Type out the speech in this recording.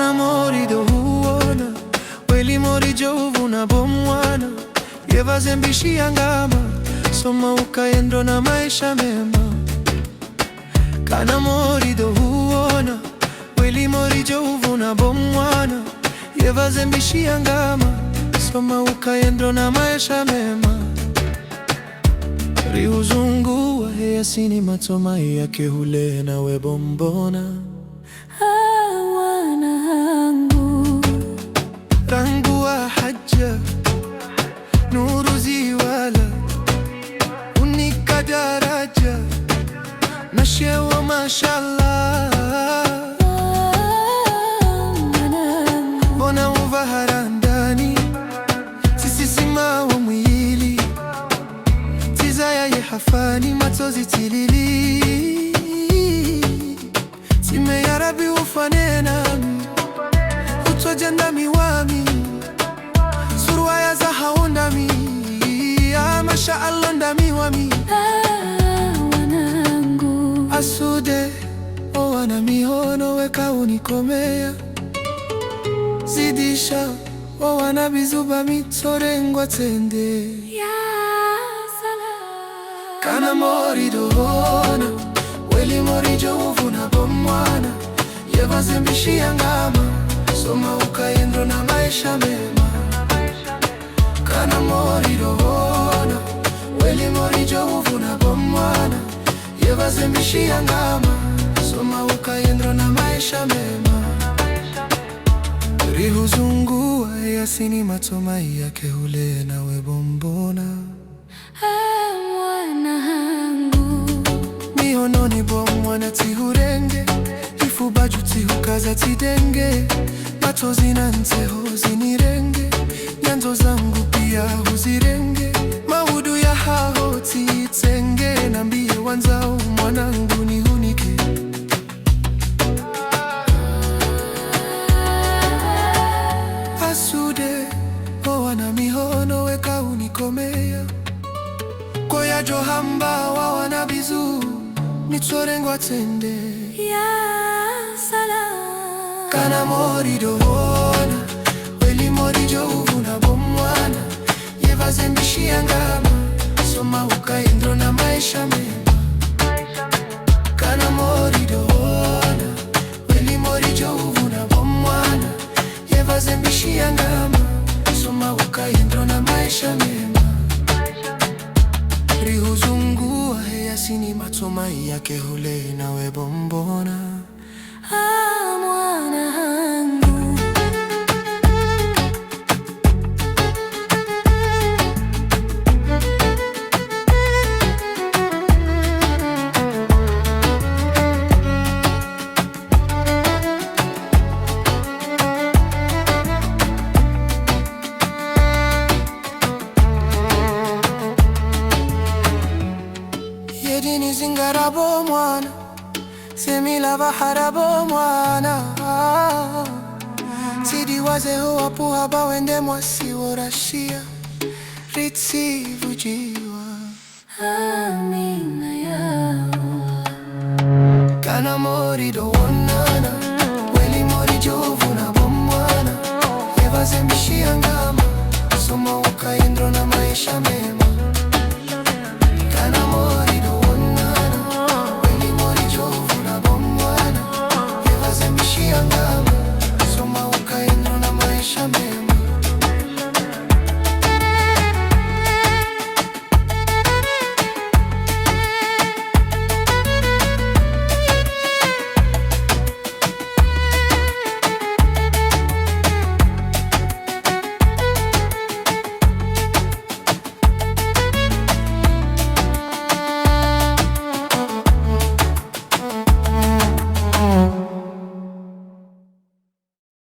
Kana mori do huona weli mori jovuna bomwana yevazembishi yangama soma ukaendro na maisha mema. Kana mori do huona weli mori jovuna bomwana yevazembishi yangama soma ukaendro na maisha mema. Riuzungu wa heya sini matoma yake hule na webombona rangu wa haja nuru ziwala unika daraja na shewa mashallah bona uvahara ndani sisisima wa mwili tizaya ye hafani matozi tilili time ya Rabi ufane nami utojendami wami surwaya za haundami ya masha Allah ndami wami wanangu asude o wana mihono weka unikomea zidisha o wana bizuba mitorengwa tende ya salam. Kana mori dohona weli mori jovuna bomwana yevazembishi yangama soma ukaendro na maisha mema. Kana mori dohona weli mori jovuna bomwana yevazembishi yangama soma ukaendro na maisha mema. Rihuzungu wa yasini matoma yake hule na webombona mihononi bomwana tihurenge ifuba juti hukaza tidenge matozi na nteho zinirenge nyanzo zangu pia huzirenge mahudu ya hao tiitenge nambie wanzao mwanangu nihunike. Asude o wana mihono weka unikomea koya johamba wa wana bizu nitorengwa tende ya salam. Kana mori dohona weli mori jovuna bomwana yevazembishi yangama soma ukaendro na maisha mema. Kana mori dohona weli mori jovuna bomwana yevazembishi yangama soma ukaendro na maisha mema. Rihuzungu wa heya sini matoma yake hule na webombona mwanangu. Yedini zingarabo mwana semila baharabo mwana sidi waze huwapu haba wende mwasi worashia ritsi vujiwa amina ya Allah. Kana mori dohonana weli mori jovuna bomwana yevazembishi yangama soma ukaendro na maisha mema.